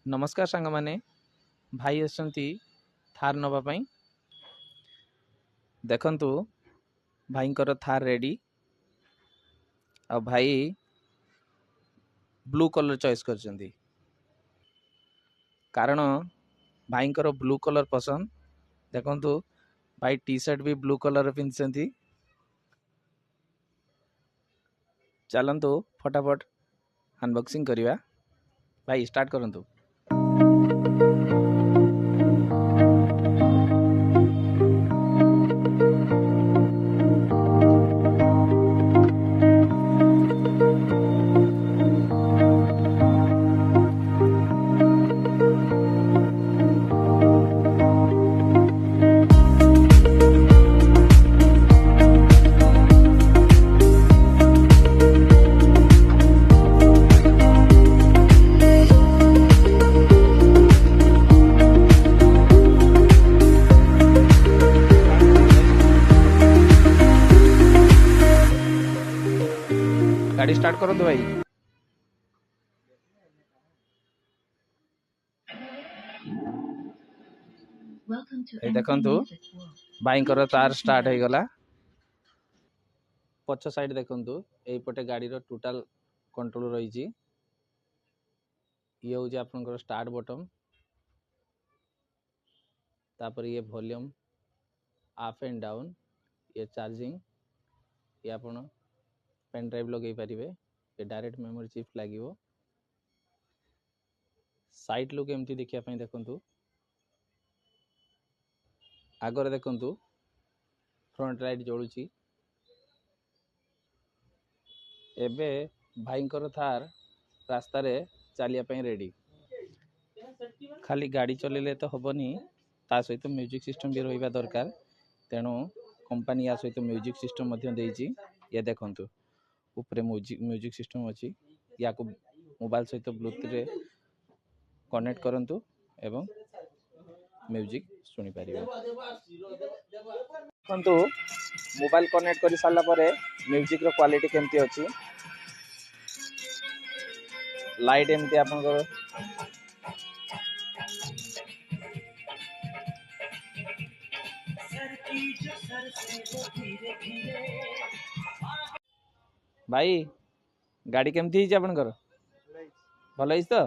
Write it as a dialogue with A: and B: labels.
A: नमस्कार सांग माने भाई आसंती थार नवा पाई देखंतु भाईंकर थार रेडी आ भाई ब्लू कलर चॉइस करचंदी कारण भाईंकर ब्लू कलर पसंद। देखंतु भाई टी शर्ट भी ब्लू कलर पिंधचंती। चलंतु फटाफट अनबॉक्सिंग करिवा। भाई स्टार्ट करंतु। गाड़ी स्टार्ट करंतु भाई। देखंतु भाईंकर तार स्टार्ट हो गला। पछ साइड देखंतु एई पटे गाड़ी रो टोटल कंट्रोल रही छी। ये होची आपनकर स्टार्ट बटन, तापर ये वॉल्यूम अप एंड डाउन, ये चार्जिंग, ये आपण पेन ड्राइव लगे पारिबे, ये डायरेक्ट मेमोरी चिप लागिवो। साइड लुक एमती देखिया पई देखंतु। आगर देखंतु फ्रंट लाइट जळुची। एबे भाईंकर थार रास्ता रे चलिया पई रेडी। खाली गाड़ी चलेले तो हबनी, ता सहित म्यूजिक सिस्टम भी रहिबा दरकार। तेणु कंपनी या सहित म्यूजिक सिस्टम मध्य देइची। ये देखंतु ऊपर म्यूजिक सिस्टम अछि। या को मोबाइल सहित ब्लूटूथ रे कनेक्ट करंतु एवं म्यूजिक सुनी पारिबे। देखंतु मोबाइल कनेक्ट करि सारला परे म्यूजिक रो क्वालिटी केमती अछि। लाइट एमती आपनकर भाई गाड़ी केमती हिच आपनकर भल हिच तो।